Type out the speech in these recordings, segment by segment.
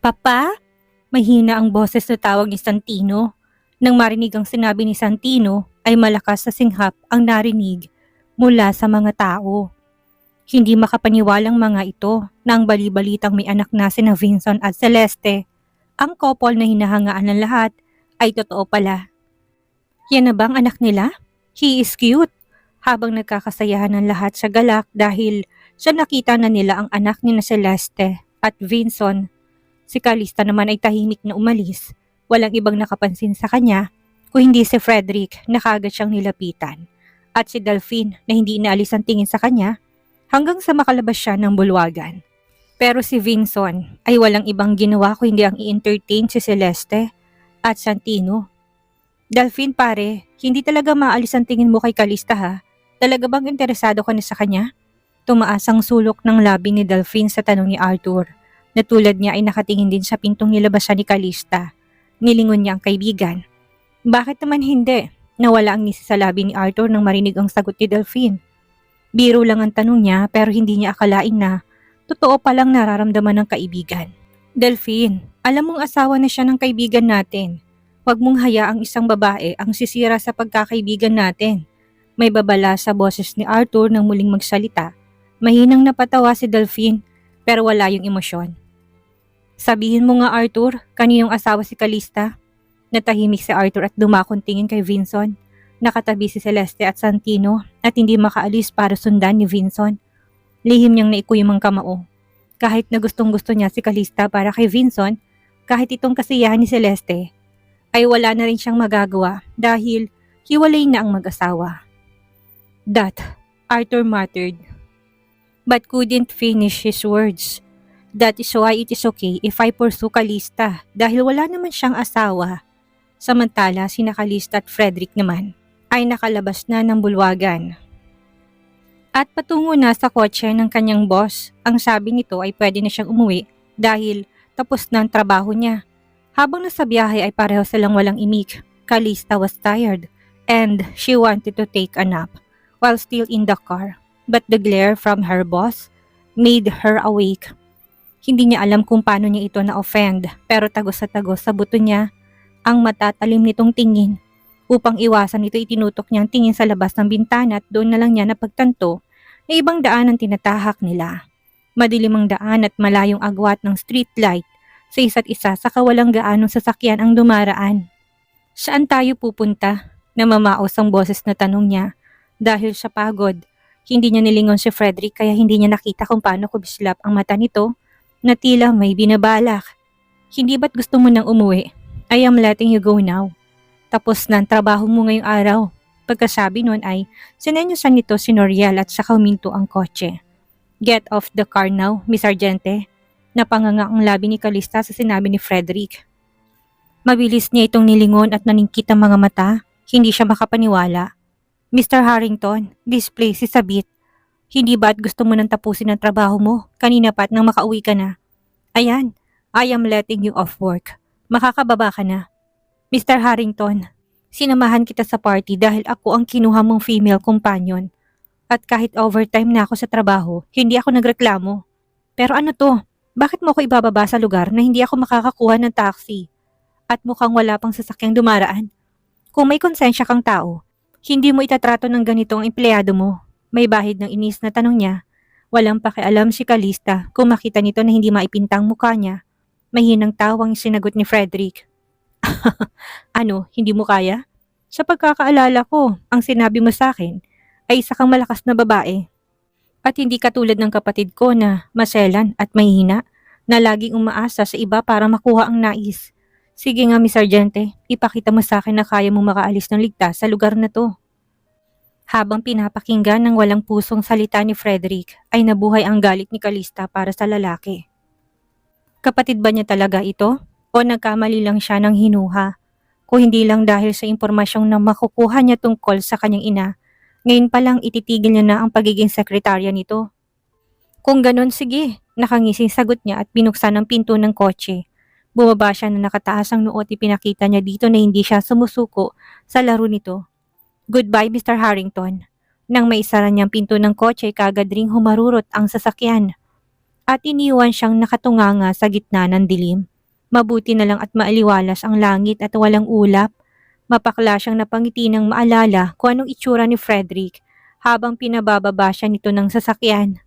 Papa? Mahina ang boses na tawag ni Santino. Nang marinig ang sinabi ni Santino, ay malakas na singhap ang narinig mula sa mga tao. Hindi makapaniwalang mga ito na ang bali-balitang may anak na sina Vincent at Celeste, ang couple na hinahangaan ng lahat, ay totoo pala. Yan na bang anak nila? He is cute. Habang nagkakasayahan ng lahat sa galak dahil sa nakita na nila ang anak ni na Celeste at Vincent. Si Calista naman ay tahimik na umalis. Walang ibang nakapansin sa kanya kung hindi si Frederick na kaagad siyang nilapitan. At si Delphine na hindi inaalis ang tingin sa kanya hanggang sa makalabas siya ng bulwagan. Pero si Vincent ay walang ibang ginawa kundi ang i-entertain si Celeste at Santino. Delphine pare, hindi talaga maalis ang tingin mo kay Calista ha? Talaga bang interesado ka na sa kanya? Tumaas ang sulok ng labi ni Delphine sa tanong ni Arthur. Na tulad niya ay nakatingin din sa pintong nilabasan ni Calista. Nilingon niya ang kaibigan. Bakit naman hindi? Nawala ang ngisi sa labi ni Arthur nang marinig ang sagot ni Delphine. Biro lang ang tanong niya pero hindi niya akalain na totoo palang nararamdaman ng kaibigan. Delphine, alam mong asawa na siya ng kaibigan natin. Huwag mong hayaang isang babae ang sisira sa pagkakaibigan natin. May babala sa boses ni Arthur nang muling magsalita. Mahinang napatawa si Delphine pero wala yung emosyon. Sabihin mo nga Arthur, kaninong asawa si Calista? Natahimik si Arthur at dumakong tingin kay Vincent. Nakatabi si Celeste at Santino at hindi makaalis para sundan ni Vincent. Lihim niyang naikuyom ang kamao. Kahit na gustong-gusto niya si Calista para kay Vincent, kahit itong kasiyahan ni Celeste, ay wala na rin siyang magagawa dahil hiwalay na ang mag-asawa. That, Arthur muttered, but couldn't finish his words. That is why it is okay if I pursue Calista dahil wala naman siyang asawa. Samantala, sina Calista at Frederick naman ay nakalabas na ng bulwagan. At patungo na sa kotse ng kanyang boss, ang sabi nito ay pwede na siyang umuwi dahil tapos na ang trabaho niya. Habang nasa biyahe ay pareho silang walang imik. Calista was tired and she wanted to take a nap while still in the car. But the glare from her boss made her awake. Hindi niya alam kung paano niya ito na-offend pero tagos sa buto niya ang matatalim nitong tingin. Upang iwasan ito itinutok niyang tingin sa labas ng bintana at doon na lang niya napagtanto na ibang daan ang tinatahak nila. Madilim ang daan at malayong agwat ng street light sa isa't isa sa kawalang gaanong sasakyan ang dumaraan. Saan tayo pupunta? Namamaos ang boses na tanong niya. Dahil sa pagod, hindi niya nilingon si Frederick kaya hindi niya nakita kung paano kumislap ang mata nito na tila may binabalak. Hindi ba't gusto mo nang umuwi? I am letting you go now. Tapos na ang trabaho mo ngayong araw. Pagkasabi nun ay sinenyosan nito si Noriel at saka huminto ang kotse. Get off the car now, Miss Argente. Napanganga ang labi ni Calista sa sinabi ni Frederick. Mabilis niya itong nilingon at naningkit ang mga mata. Hindi siya makapaniwala. Mr. Harrington, this place is a bit. Hindi ba't gusto mo nang tapusin ang trabaho mo? Kanina pa't nang makauwi ka na. Ayan, I am letting you off work. Makakababa ka na. Mr. Harrington, sinamahan kita sa party dahil ako ang kinuha mong female companion. At kahit overtime na ako sa trabaho, hindi ako nagreklamo. Pero ano to? Bakit mo ako ibababa sa lugar na hindi ako makakakuha ng taxi? At mukhang wala pang sasakyang dumaraan. Kung may konsensya kang tao, hindi mo itatrato ng ganito ang empleyado mo. May bahid ng inis na tanong niya. Walang pakialam si Calista kung makita nito na hindi maipintang mukha niya. Mahinang tawang sinagot ni Frederick. Ano, hindi mo kaya? Sa pagkakaalala ko, ang sinabi mo sa akin ay isa kang malakas na babae. At hindi katulad ng kapatid ko na maselan at mahina na laging umaasa sa iba para makuha ang nais. Sige nga, Miss Argente, ipakita mo sa akin na kaya mong makaalis ng ligtas sa lugar na to. Habang pinapakinggan ng walang pusong salita ni Frederick, ay nabuhay ang galit ni Calista para sa lalaki. Kapatid ba niya talaga ito? O nagkamali lang siya ng hinuha? Kung hindi lang dahil sa impormasyong na makukuha niya tungkol sa kanyang ina, ngayon pa lang ititigil niya na ang pagiging sekretarya nito. Kung ganon, sige, nakangising sagot niya at binuksan ang pinto ng kotse. Bumaba siya na nakataas ang noo at ipinakita niya dito na hindi siya sumusuko sa laro nito. Goodbye, Mr. Harrington. Nang maisara niyang pinto ng kotse, kagad ring humarurot ang sasakyan. At iniwan siyang nakatunganga sa gitna ng dilim. Mabuti na lang at maaliwalas ang langit at walang ulap. Mapakla siyang napangiti nang maalala kung anong itsura ni Frederick habang pinabababa siya nito ng sasakyan.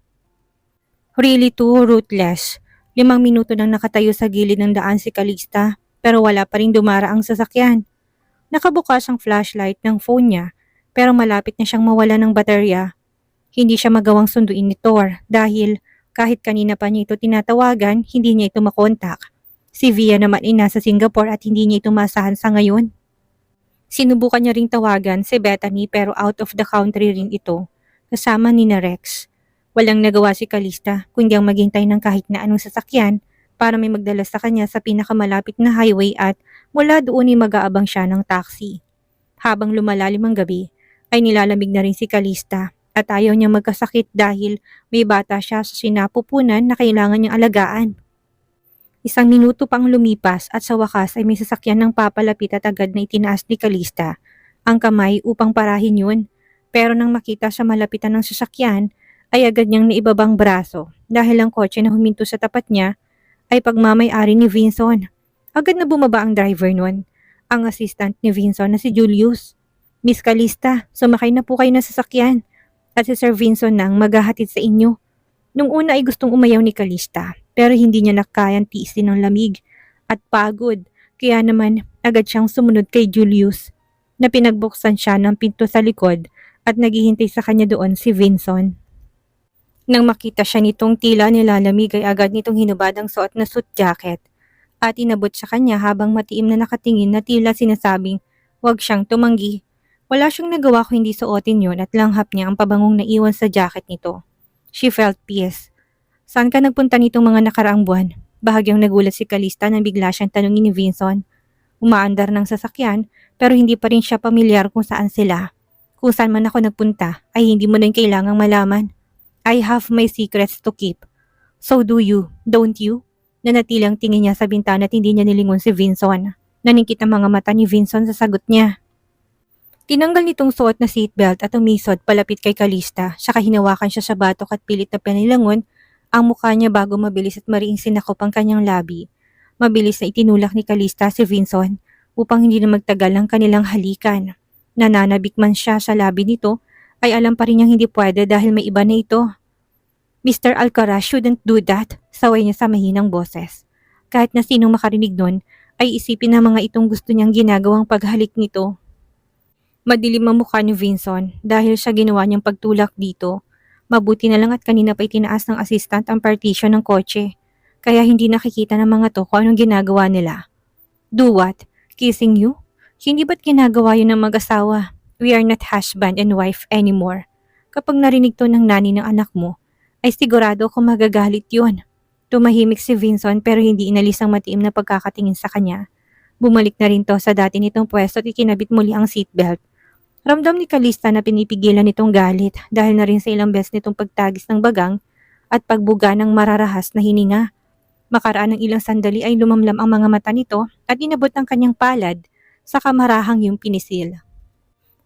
Really too ruthless. 5 minuto nang nakatayo sa gilid ng daan si Calista pero wala pa rin dumaraang sasakyan. Nakabukas ang flashlight ng phone niya pero malapit na siyang mawala ng baterya. Hindi siya magawang sunduin ni Thor dahil kahit kanina pa niya ito tinatawagan, hindi niya ito makontak. Si Via naman ay nasa Singapore at hindi niya ito maasahan sa ngayon. Sinubukan niya ring tawagan si Bethany pero out of the country rin ito, kasama ni na Rex. Walang nagawa si Calista kundi ang maghintay ng kahit na anong sasakyan para may magdala sa kanya sa pinakamalapit na highway at mula doon ay mag-aabang siya ng taxi. Habang lumalalim ang gabi, ay nilalamig na rin si Calista at ayaw niya magkasakit dahil may bata siya sa sinapupunan na kailangan niyang alagaan. 1 minuto pang lumipas at sa wakas ay may sasakyan ng papalapit at agad na itinaas ni Calista ang kamay upang parahin yun. Pero nang makita sa malapitan ng sasakyan, ay agad niyang naibabang braso dahil ang kotse na huminto sa tapat niya ay pagmamay-ari ni Vinson. Agad na bumaba ang driver nun, ang assistant ni Vinson na si Julius. Miss Calista, sumakay na po kayo ng sasakyan at si Sir Vinson nang maghahatid sa inyo. Nung una ay gustong umayaw ni Calista pero hindi niya nakayang tiisin ng lamig at pagod kaya naman agad siyang sumunod kay Julius na pinagbuksan siya ng pinto sa likod at naghihintay sa kanya doon si Vinson. Nang makita siya nitong tila nilalamig ay agad nitong hinubad ang suot na suit jacket at inabot sa kanya habang matiim na nakatingin na tila sinasabing huwag siyang tumanggi. Wala siyang nagawa kung hindi suotin yon at langhap niya ang pabangong naiwan sa jacket nito. She felt peace. Saan ka nagpunta nitong mga nakaraang buwan? Bahagyang nagulat si Calista nang bigla siyang tanungin ni Vinson. Umaandar ng sasakyan pero hindi pa rin siya pamilyar kung saan sila. Kung saan man ako nagpunta ay hindi mo na kailangang malaman. I have my secrets to keep. So do you, don't you? Nanatilang tingin niya sa bintana at hindi niya nilingon si Vinson. Naningkit ang mga mata ni Vinson sa sagot niya. Tinanggal nitong suot na seatbelt at umisod palapit kay Calista, saka hinawakan siya sa batok at pilit na pinilangon ang mukha niya bago mabilis at mariing sinakop ang kanyang labi. Mabilis na itinulak ni Calista si Vinson upang hindi na magtagal ang kanilang halikan. Nananabik man siya sa labi nito, ay alam pa rin niyang hindi pwede dahil may iba na ito. Mr. Alcaraz shouldn't do that, saway niya sa mahinang boses. Kahit na sinong makarinig nun, ay isipin ng mga itong gusto niyang ginagawang paghalik nito. Madilim ang mukha ni Vinson dahil sa ginawa niyang pagtulak dito. Mabuti na lang at kanina pa itinaas ng assistant ang partition ng kotse. Kaya hindi nakikita ng mga to kung anong ginagawa nila. Do what? Kissing you? Hindi ba't ginagawa yun ng mag-asawa? We are not husband and wife anymore. Kapag narinig to ng nani ng anak mo, ay sigurado kung magagalit yun. Tumahimik si Vinson pero hindi inalis ang matiim na pagkakatingin sa kanya. Bumalik na rin to sa dati nitong pwesto at ikinabit muli ang seatbelt. Ramdam ni Calista na pinipigilan nitong galit dahil na rin sa ilang beses nitong pagtagis ng bagang at pagbuga ng mararahas na hininga. Makaraan ng ilang sandali ay lumamlam ang mga mata nito at inabot ang kanyang palad sa kamarahang yung pinisil.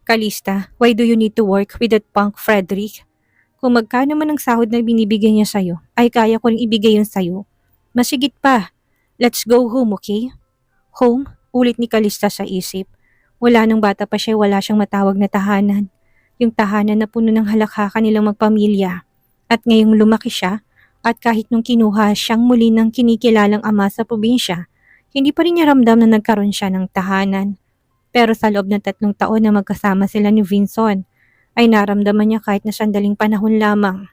Calista, why do you need to work with that punk Frederick? Kung magkano man ang sahod na binibigay niya sa'yo, ay kaya ko rin ibigay yun sa'yo. Masigit pa. Let's go home, okay? Home? Ulit ni Calista sa isip. Wala nung bata pa siya, wala siyang matawag na tahanan. Yung tahanan na puno ng halakhakan nilang magpamilya. At ngayong lumaki siya, at kahit nung kinuha siyang muli ng kinikilalang ama sa probinsya, hindi pa rin niya ramdam na nagkaroon siya ng tahanan. Pero sa loob ng 3 taon na magkasama sila ni Vinson, ay naramdaman niya kahit na sandaling panahon lamang.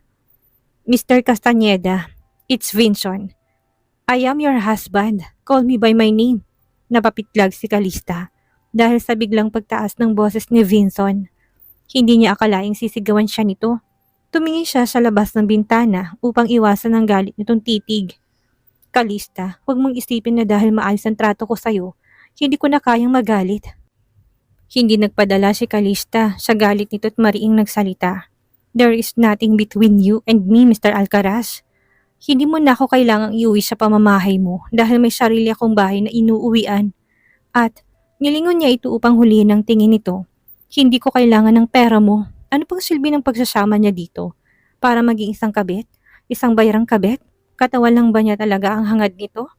Mr. Castañeda, it's Vinson. I am your husband. Call me by my name. Napapitlag si Calista dahil sa biglang pagtaas ng boses ni Vinson. Hindi niya akalaing sisigawan siya nito. Tumingin siya sa labas ng bintana upang iwasan ang galit nitong titig. Calista, huwag mong isipin na dahil maayos ang trato ko sa'yo, hindi ko na kayang magalit. Hindi nagpadala si Calista sa galit nito at mariing nagsalita. There is nothing between you and me, Mr. Alcaraz. Hindi mo na ako kailangang iuwi sa pamamahay mo dahil may sarili akong bahay na inuuwian. At nilingon niya ito upang hulihin ang tingin nito. Hindi ko kailangan ng pera mo. Ano pang silbi ng pagsasama niya dito? Para maging isang kabit? Isang bayarang kabit? Katawan lang ba niya talaga ang hangad nito?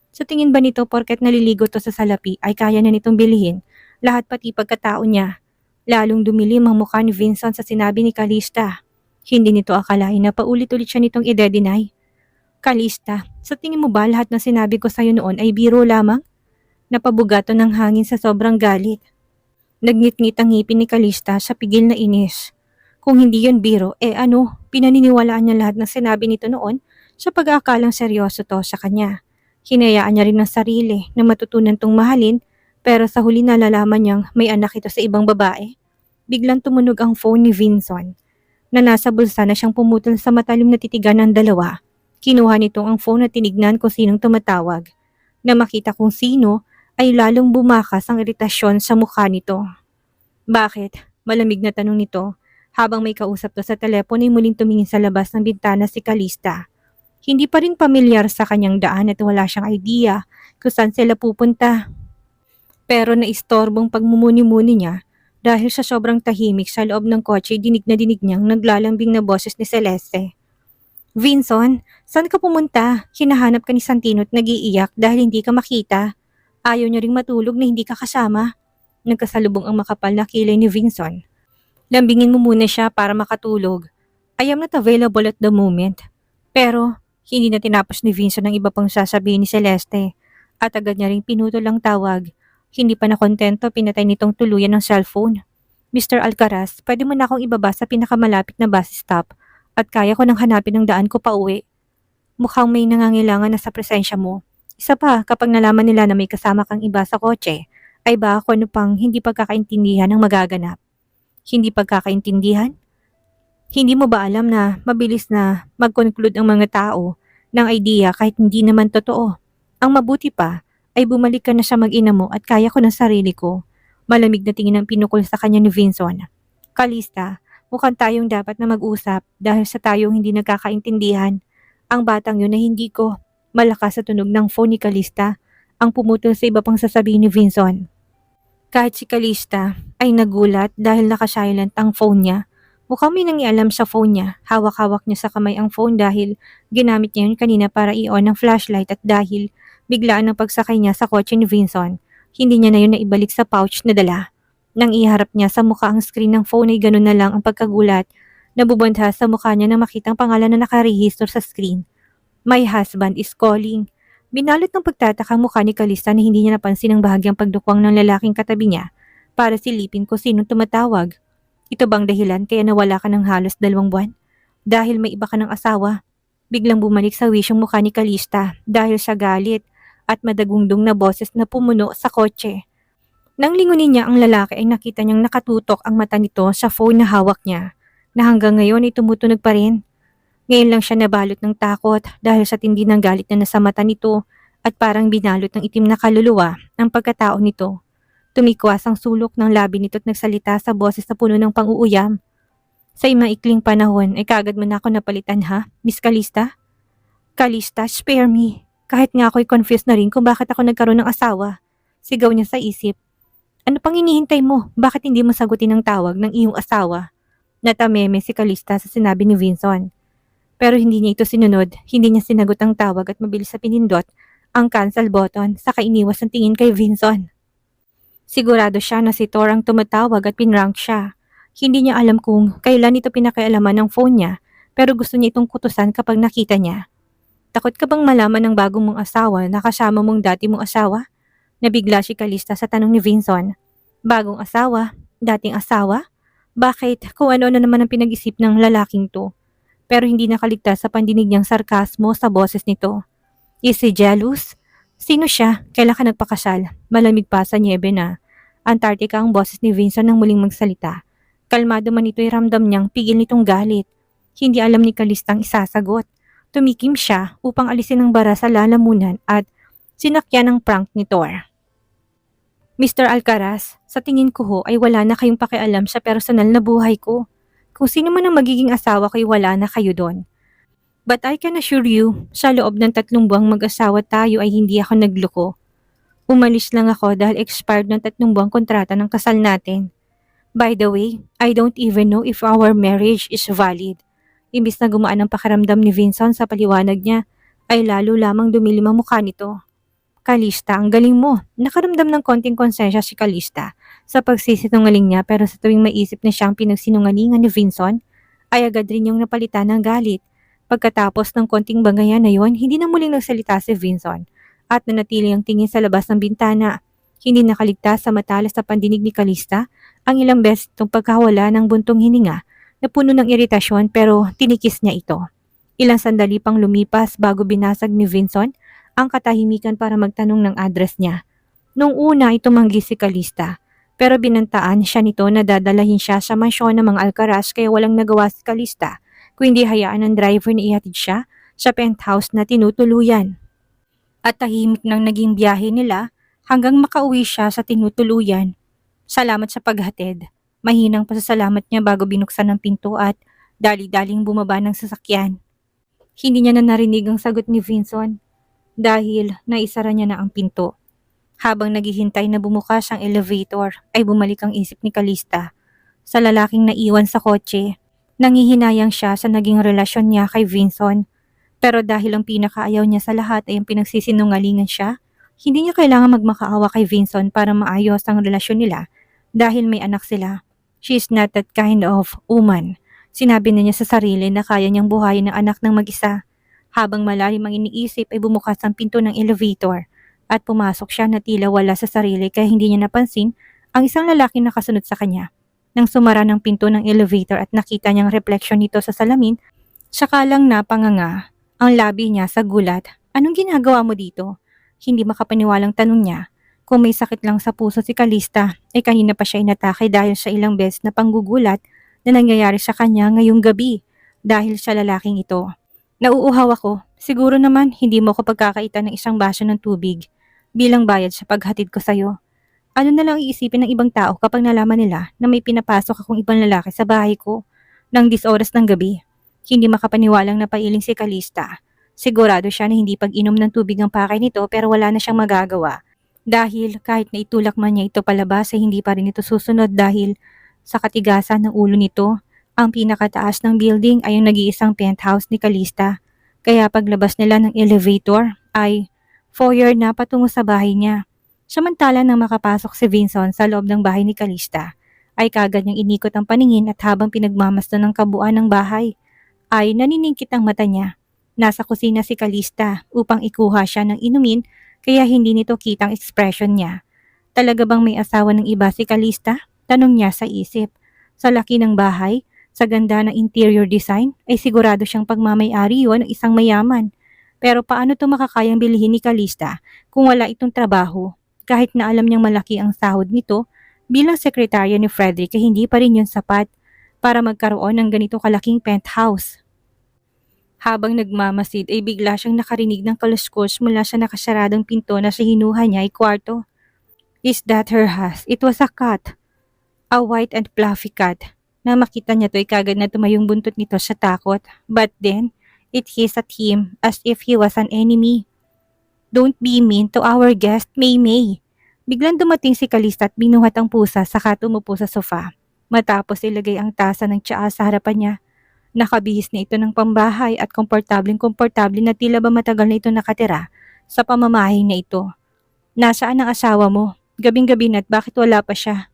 Sa tingin ba nito porket naliligo to sa salapi ay kaya na nitong bilhin lahat pati pagkatao niya? Lalong dumilim ang mukha ni Vincent sa sinabi ni Calista. Hindi nito akalain na paulit-ulit siya nitong ide-deny. Calista, sa tingin mo ba lahat ng sinabi ko sa'yo noon ay biro lamang? Napabugato ng hangin sa sobrang galit. Nagngit-ngit ang ngipin ni Calista sa pigil na inis. Kung hindi yun biro, ano, pinaniniwalaan niya lahat ng sinabi nito noon sa pag-aakalang seryoso to sa kanya. Hinayaan niya rin ng sarili na matutunan tong mahalin, pero sa huli nalalaman niyang may anak ito sa ibang babae. Biglang tumunog ang phone ni Vincent, na nasa bulsa na siyang pumutol sa matalim na titigan ng dalawa. Kinuha nito ang phone at tinignan kung sinong tumatawag. Na makita kung sino ay lalong bumakas ang iritasyon sa mukha nito. Bakit? Malamig na tanong nito. Habang may kausap to sa telepono ay muling tumingin sa labas ng bintana si Calista. Hindi pa rin pamilyar sa kanyang daan at wala siyang idea kung saan sila pupunta. Pero naistorbong pagmumuni-muni niya dahil sa sobrang tahimik sa loob ng kotse dinig na dinig niyang naglalambing na boses ni Celeste. Vincent, saan ka pumunta? Hinahanap ka ni Santino at nag-iiyak dahil hindi ka makita. Ayaw niya ring matulog na hindi ka kasama. Nagkasalubong ang makapal na kilay ni Vincent. Lambingin mo muna siya para makatulog. I am not available at the moment. Pero, hindi na tinapos ni Vincent ang iba pang sasabihin ni Celeste. At agad niya ring pinutol ang tawag. Hindi pa nakontento, pinatay nitong tuluyan ng cellphone. Mr. Alcaraz, pwede mo na akong ibaba sa pinakamalapit na bus stop at kaya ko nang hanapin ang daan ko pa uwi. Mukhang may nangangailangan na sa presensya mo. Isa pa, kapag nalaman nila na may kasama kang iba sa kotse, ay baka ano pang hindi pagkakaintindihan ang magaganap. Hindi pagkakaintindihan? Hindi mo ba alam na mabilis na mag-conclude ang mga tao ng idea kahit hindi naman totoo? Ang mabuti pa ay bumalik ka na sa mag-ina mo at kaya ko ng sarili ko. Malamig na tingin ang pinukol sa kanya ni Vincent. Calista, mukhang tayong dapat na mag-usap dahil sa tayong hindi nagkakaintindihan. Ang batang yun ay hindi ko. Malakas sa tunog ng phone ni Calista ang pumutol sa iba pang sasabihin ni Vincent. Kahit si Calista ay nagulat dahil naka-silent ang phone niya. Mukhang may nangialam sa phone niya. Hawak-hawak niya sa kamay ang phone dahil ginamit niya yun kanina para i-on ang flashlight at dahil biglaan ang pagsakay niya sa kotse ni Vincent, hindi niya na yun naibalik sa pouch na dala. Nang iharap niya sa mukha ang screen ng phone ay ganun na lang ang pagkagulat. Nabubanta sa mukha niya na makitang pangalan na nakarehistro sa screen. My husband is calling. Binalot ng pagtataka ang mukha ni Calista na hindi niya napansin ang bahagyang pagdukwang ng lalaking katabi niya para silipin kung sinong tumatawag. Ito bang dahilan kaya nawala ka ng halos 2 buwan? Dahil may iba ka ng asawa? Biglang bumalik sa wisyong mukha ni Calista dahil sa galit at madagungdong na boses na pumuno sa kotse. Nang lingunin niya ang lalaki ay nakita niyang nakatutok ang mata nito sa phone na hawak niya na hanggang ngayon ay tumutunog pa rin. Ngayon lang siya nabalot ng takot dahil sa tindi ng galit na nasa mata nito at parang binalot ng itim na kaluluwa ang pagkatao nito. Tumikwas ang sulok ng labi nito at nagsalita sa boses na puno ng pang-uuyam. Sa maikling panahon ay kagad mo na ako napalitan ha, Miss Calista? Calista, spare me. Kahit nga ako'y confused na rin kung bakit ako nagkaroon ng asawa. Sigaw niya sa isip. Ano pang hinihintay mo? Bakit hindi mo sagutin ang tawag ng iyong asawa? Natameme si Calista sa sinabi ni Vincent. Pero hindi niya ito sinunod, hindi niya sinagot ang tawag at mabilis sa pinindot ang cancel button saka iniwas ang tingin kay Vincent. Sigurado siya na si Thor ang tumatawag at pinrank siya. Hindi niya alam kung kailan ito pinakialaman ng phone niya pero gusto niya itong kutusan kapag nakita niya. Takot ka bang malaman ng bagong mong asawa na kasama mong dati mong asawa? Nabigla si Calista sa tanong ni Vincent. Bagong asawa? Dating asawa? Bakit? Kung ano-ano naman ang pinag-isip ng lalaking to. Pero hindi nakaligtas sa pandinig niyang sarkasmo sa boses nito. Is he jealous? Sino siya? Kailan ka nagpakasal? Malamig pa sa niebe na. Antarctica ang boses ni Vincent nang muling magsalita. Kalmado man ito'y ramdam niyang pigil nitong galit. Hindi alam ni Calista ang isasagot. Tumikim siya upang alisin ang bara sa lalamunan at sinakyan ang prank ni Thor. Mr. Alcaraz, sa tingin ko ho ay wala na kayong pakialam sa personal na buhay ko. Kung sino man ang magiging asawa ko ay wala na kayo doon. But I can assure you, sa loob ng 3 buwang mag-asawa tayo ay hindi ako nagloko. Umalis lang ako dahil expired ng 3 buwang kontrata ng kasal natin. By the way, I don't even know if our marriage is valid. Imbis na gumaan ang pakiramdam ni Vincent sa paliwanag niya, ay lalo lamang dumilim ang mukha nito. Kalista, ang galing mo. Nakaramdam ng konting konsensya si Kalista sa pagsisinungaling niya pero sa tuwing maisip na siyang pinagsinungalingan ni Vincent, ay agad rin yung napalitan ng galit. Pagkatapos ng konting bangayan na yon, hindi na muling nagsalita si Vincent at nanatili ang tingin sa labas ng bintana. Hindi nakaligtas sa matalas na pandinig ni Kalista ang ilang beses itong pagkawala ng buntong hininga na puno ng iritasyon pero tinikis niya ito. Ilang sandali pang lumipas bago binasag ni Vincent ang katahimikan para magtanong ng address niya. Nung una ay tumanggi si Kalista, pero binantaan siya nito na dadalahin siya sa mansyon ng mga Alcaraz kaya walang nagawa si Kalista kundi hayaan ng driver na ihatid siya sa penthouse na tinutuluyan. At tahimik nang naging biyahe nila hanggang makauwi siya sa tinutuluyan. Salamat sa paghatid. Mahinang pasasalamat niya bago binuksan ang pinto at dali-daling bumaba ng sasakyan. Hindi niya na narinig ang sagot ni Vincent dahil naisara niya na ang pinto. Habang naghihintay na bumukas ang elevator ay bumalik ang isip ni Kalista sa lalaking naiwan sa kotse. Nangihinayang siya sa naging relasyon niya kay Vincent. Pero dahil ang pinakaayaw niya sa lahat ay ang pinagsisinungalingan siya, hindi niya kailangan magmakaawa kay Vincent para maayos ang relasyon nila dahil may anak sila. She is not that kind of woman. Sinabi na niya sa sarili na kaya niyang buhayin ang anak ng mag-isa. Habang malalim ang iniisip ay bumukas ang pinto ng elevator at pumasok siya na tila wala sa sarili kaya hindi niya napansin ang isang lalaki na kasunod sa kanya. Nang sumara ng pinto ng elevator at nakita niyang refleksyon nito sa salamin, saka lang napanganga ang labi niya sa gulat. Anong ginagawa mo dito? Hindi makapaniwalang tanong niya. Kung may sakit lang sa puso si Kalista, ay kanina pa siya inatake dahil sa ilang beses na panggugulat na nangyayari sa kanya ngayong gabi dahil sa lalaking ito. Nauuhaw ako. Siguro naman hindi mo ako pagkakaitan ng isang baso ng tubig bilang bayad sa paghatid ko sa'yo. Ano na lang iisipin ng ibang tao kapag nalaman nila na may pinapasok akong ibang lalaki sa bahay ko ng 10 oras ng gabi? Hindi makapaniwalang napailing si Kalista. Sigurado siya na hindi pag-inom ng tubig ang pakay nito pero wala na siyang magagawa. Dahil kahit na itulak man niya ito palabas ay hindi pa rin ito susunod dahil sa katigasan ng ulo nito. Ang pinakataas ng building ay ang nag-iisang penthouse ni Kalista. Kaya paglabas nila ng elevator ay foyer na patungo sa bahay niya. Samantala nang makapasok si Vincent sa loob ng bahay ni Kalista, ay kagad niyang inikot ang paningin at habang pinagmamasdan ng kabuuan ng bahay, ay naniningkit ang mata niya. Nasa kusina si Kalista upang ikuha siya ng inumin kaya hindi nito kitang ekspresyon niya. Talaga bang may asawa ng iba si Kalista? Tanong niya sa isip. Sa laki ng bahay, sa ganda ng interior design, ay sigurado siyang pagmamay-ari yun ng isang mayaman. Pero paano ito makakayang bilhin ni Kalista kung wala itong trabaho? Kahit na alam niyang malaki ang sahod nito, bilang sekretarya ni Frederick ay hindi pa rin yun sapat para magkaroon ng ganito kalaking penthouse. Habang nagmamasid ay bigla siyang nakarinig ng kaluskos mula sa nakasaradong pinto na sa hinuha niya ay kwarto. Is that her house? It was a cat. A white and fluffy cat. Na makita niya to ay kagad na tumayong buntot nito sa takot. But then, it hissed at him as if he was an enemy. Don't be mean to our guest, May. Biglang dumating si Kalista at binuhat ang pusa saka tumupo sa sofa. Matapos ilagay ang tasa ng tsaa sa harapan niya. Nakabihis na ito ng pambahay at komportableng na tila ba matagal na ito nakatira sa pamamahay na ito. Nasaan ang asawa mo? Gabing-gabi na at bakit wala pa siya?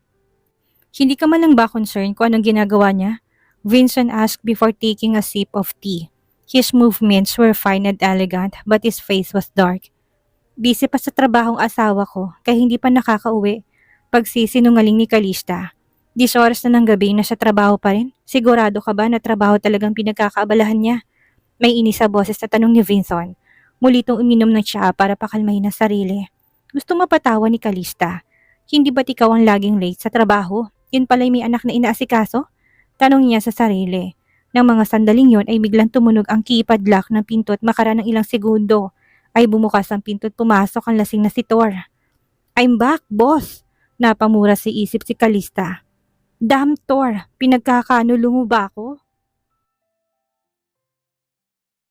Hindi ka man lang ba concerned kung anong ginagawa niya? Vincent asked before taking a sip of tea. His movements were fine and elegant but his face was dark. Busy pa sa trabahong asawa ko kaya hindi pa nakakauwi. Pagsisinungaling ni Kalista. 10 oras na ng gabi na sa trabaho pa rin. Sigurado ka ba na trabaho talagang pinagkakaabalahan niya? May inis sa boses na tanong ni Vincent. Muli itong uminom ng tsaa para pakalmahin ang sarili. Gusto mapatawa ni Kalista. Hindi ba't ikaw ang laging late sa trabaho? Yun pala'y may anak na inaasikaso? Tanong niya sa sarili. Nang mga sandaling yon ay biglang tumunog ang keypad lock ng pinto at makaraan ng ilang segundo ay bumukas ang pinto at pumasok ang lasing na si Thor. I'm back, boss! Napamura si isip si Kalista. Damn Thor, pinagkakanulo mo ba ako?